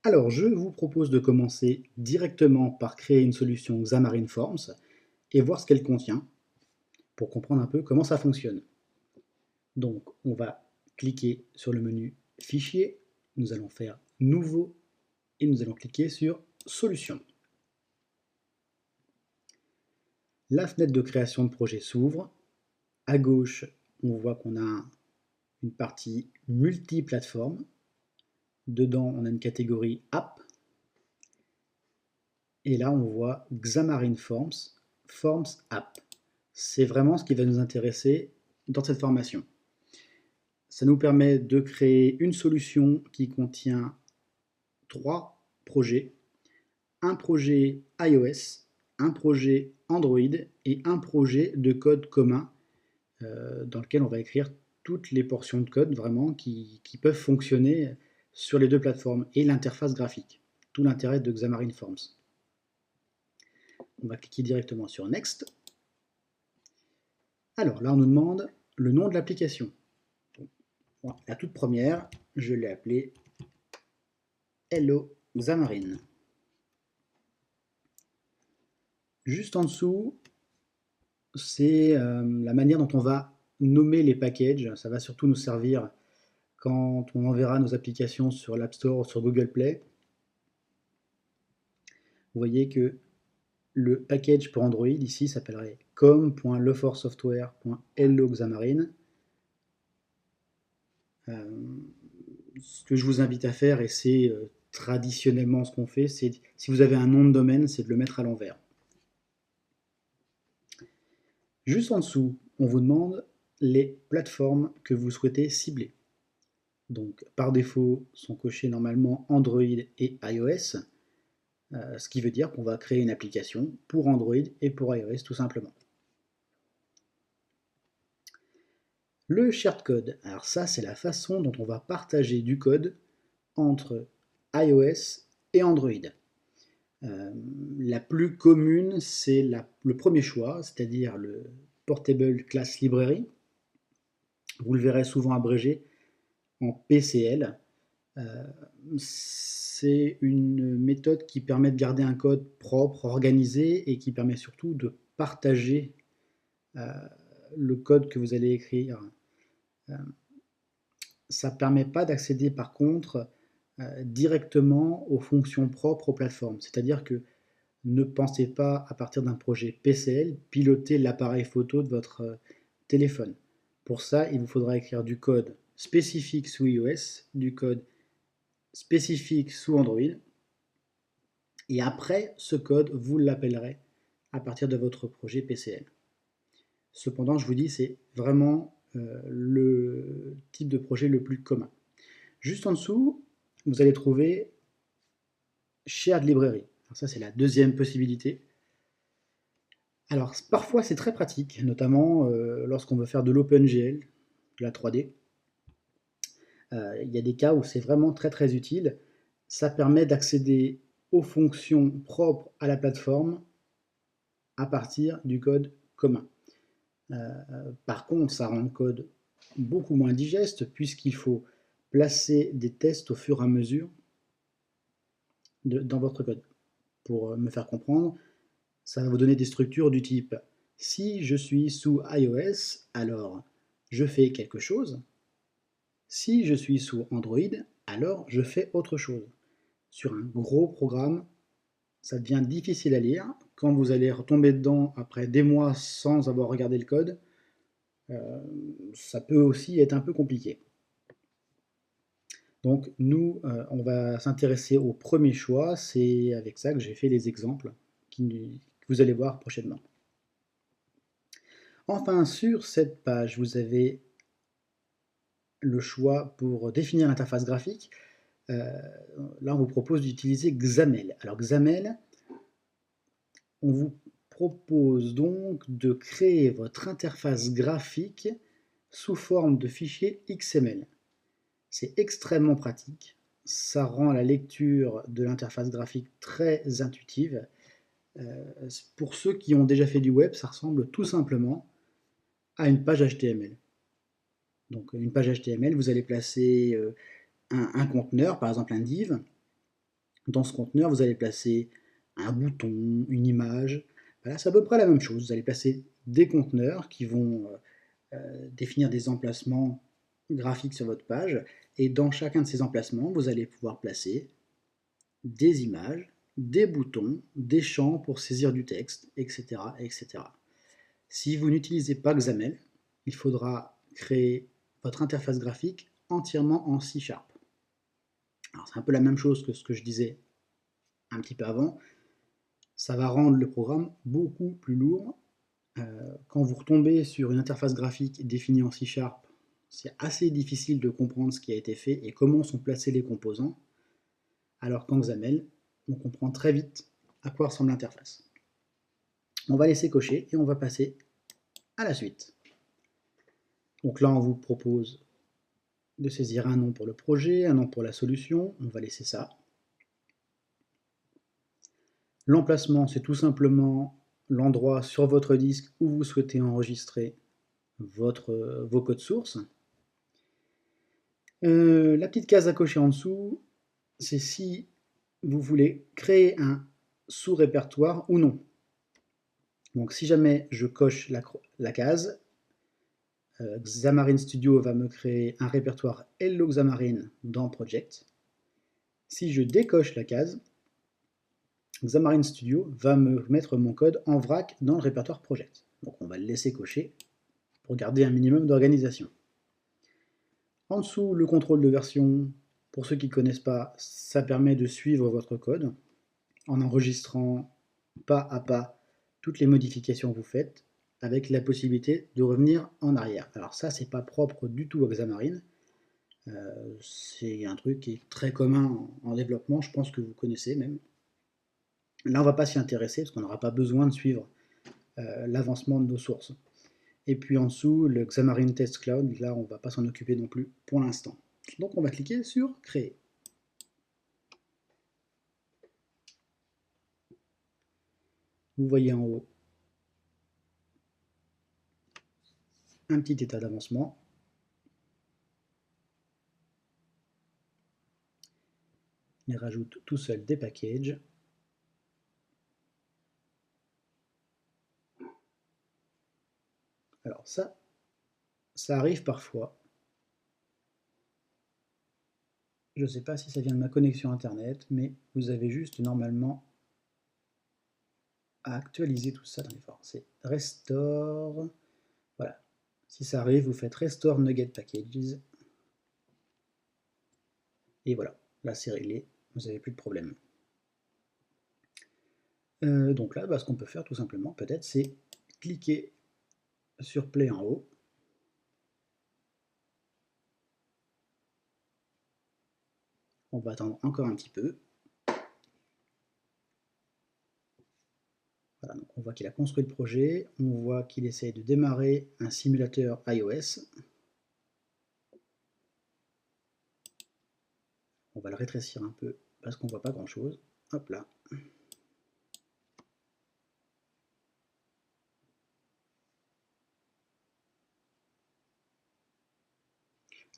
Alors, je vous propose de commencer directement par créer une solution Xamarin Forms et voir ce qu'elle contient pour comprendre un peu comment ça fonctionne. Donc, on va cliquer sur le menu Fichier, nous allons faire Nouveau et nous allons cliquer sur Solution. La fenêtre de création de projet s'ouvre. À gauche, on voit qu'on a une partie multiplateforme. Dedans, on a une catégorie App. Et là, on voit Xamarin Forms, Forms App. C'est vraiment ce qui va nous intéresser dans cette formation. Ça nous permet de créer une solution qui contient 3 projets. Un projet iOS, un projet Android et un projet de code commun dans lequel on va écrire toutes les portions de code vraiment qui peuvent fonctionner sur les deux plateformes et l'interface graphique. Tout l'intérêt de Xamarin Forms. On va cliquer directement sur Next. Alors là, on nous demande le nom de l'application. Bon, la toute première, je l'ai appelée Hello Xamarin. Juste en dessous, c'est la manière dont on va nommer les packages. Ça va surtout nous servir quand on enverra nos applications sur l'App Store ou sur Google Play. Vous voyez que le package pour Android ici s'appellerait com.leforsoftware.helloxamarin. Ce que je vous invite à faire, et c'est traditionnellement ce qu'on fait, c'est si vous avez un nom de domaine, c'est de le mettre à l'envers. Juste en dessous, on vous demande les plateformes que vous souhaitez cibler. Donc par défaut sont cochés normalement Android et iOS, ce qui veut dire qu'on va créer une application pour Android et pour iOS tout simplement. Le shared code, alors ça c'est la façon dont on va partager du code entre iOS et Android. La plus commune, c'est le premier choix, c'est-à-dire le Portable Class Library. Vous le verrez souvent abrégé en PCL. C'est une méthode qui permet de garder un code propre, organisé et qui permet surtout de partager le code que vous allez écrire. Ça ne permet pas d'accéder par contre directement aux fonctions propres aux plateformes. C'est-à-dire que ne pensez pas, à partir d'un projet PCL, piloter l'appareil photo de votre téléphone. Pour ça, il vous faudra écrire du code spécifique sous iOS, du code spécifique sous Android, et après, ce code, vous l'appellerez à partir de votre projet PCL. Cependant, je vous dis, c'est vraiment le type de projet le plus commun. Juste en dessous, vous allez trouver Shared Library. Alors ça, c'est la deuxième possibilité. Alors, parfois, c'est très pratique, notamment lorsqu'on veut faire de l'OpenGL, de la 3D. Il y a des cas où c'est vraiment très très utile. Ça permet d'accéder aux fonctions propres à la plateforme à partir du code commun. Par contre, ça rend le code beaucoup moins digeste puisqu'il faut placer des tests au fur et à mesure dans votre code. Pour me faire comprendre, ça va vous donner des structures du type si je suis sous iOS, alors je fais quelque chose. Si je suis sous Android, alors je fais autre chose. Sur un gros programme, ça devient difficile à lire. Quand vous allez retomber dedans après des mois sans avoir regardé le code, ça peut aussi être un peu compliqué. Donc nous, on va s'intéresser au premier choix. C'est avec ça que j'ai fait les exemples que vous allez voir prochainement. Enfin, sur cette page, vous avez le choix pour définir l'interface graphique. Là, on vous propose d'utiliser XAML. Alors XAML, on vous propose donc de créer votre interface graphique sous forme de fichier XML. C'est extrêmement pratique. Ça rend la lecture de l'interface graphique très intuitive. Pour ceux qui ont déjà fait du web, ça ressemble tout simplement à une page HTML. Donc une page HTML, vous allez placer un conteneur, par exemple un div, Dans ce conteneur, vous allez placer un bouton, une image. Voilà, c'est à peu près la même chose. Vous allez placer des conteneurs qui vont définir des emplacements graphiques sur votre page. Et dans chacun de ces emplacements, vous allez pouvoir placer des images, des boutons, des champs pour saisir du texte, etc., etc. Si vous n'utilisez pas XAML, il faudra créer votre interface graphique entièrement en C#. Alors c'est un peu la même chose que ce que je disais un petit peu avant. Ça va rendre le programme beaucoup plus lourd. Quand vous retombez sur une interface graphique définie en C#, c'est assez difficile de comprendre ce qui a été fait et comment sont placés les composants, alors qu'en XAML, on comprend très vite à quoi ressemble l'interface. On va laisser cocher et on va passer à la suite. Donc là, on vous propose de saisir un nom pour le projet, un nom pour la solution, on va laisser ça. L'emplacement, c'est tout simplement l'endroit sur votre disque où vous souhaitez enregistrer vos codes sources. La petite case à cocher en dessous, c'est si vous voulez créer un sous-répertoire ou non. Donc si jamais je coche la case, Xamarin Studio va me créer un répertoire Hello Xamarin dans Project. Si je décoche la case, Xamarin Studio va me mettre mon code en vrac dans le répertoire Project. Donc on va le laisser cocher pour garder un minimum d'organisation. En dessous, le contrôle de version, pour ceux qui ne connaissent pas, ça permet de suivre votre code en enregistrant pas à pas toutes les modifications que vous faites, avec la possibilité de revenir en arrière. Alors ça, c'est pas propre du tout à Xamarin. C'est un truc qui est très commun en développement, je pense que vous connaissez même. Là, on ne va pas s'y intéresser parce qu'on n'aura pas besoin de suivre l'avancement de nos sources. Et puis en dessous, le Xamarin Test Cloud, là, on ne va pas s'en occuper non plus pour l'instant. Donc on va cliquer sur Créer. Vous voyez en haut un petit état d'avancement. Il rajoute tout seul des packages. Alors ça arrive parfois. Je ne sais pas si ça vient de ma connexion internet, mais vous avez juste normalement à actualiser tout ça dans les formes. C'est restore. Voilà. Si ça arrive, vous faites restore NuGet packages. Et voilà, là c'est réglé, vous n'avez plus de problème. Donc là, ce qu'on peut faire tout simplement, peut-être, c'est cliquer sur Play en haut. On va attendre encore un petit peu. Voilà, donc on voit qu'il a construit le projet, on voit qu'il essaie de démarrer un simulateur iOS. On va le rétrécir un peu parce qu'on ne voit pas grand chose. Hop là.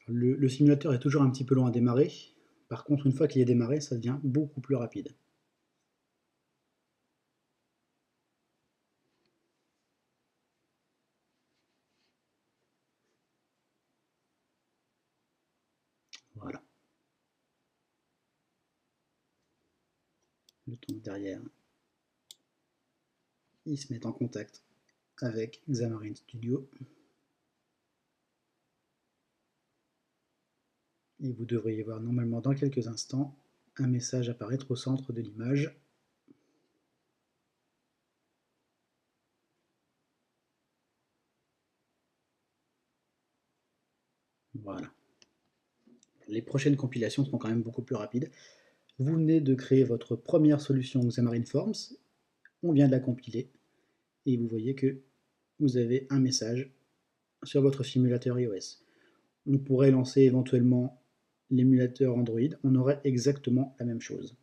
Le simulateur est toujours un petit peu long à démarrer. Par contre, une fois qu'il est démarré, ça devient beaucoup plus rapide. Voilà. Le temps derrière, ils se mettent en contact avec Xamarin Studio. Et vous devriez voir normalement dans quelques instants un message apparaître au centre de l'image. Voilà. Les prochaines compilations seront quand même beaucoup plus rapides. Vous venez de créer votre première solution Xamarin Forms, on vient de la compiler, et vous voyez que vous avez un message sur votre simulateur iOS. On pourrait lancer éventuellement l'émulateur Android, on aurait exactement la même chose.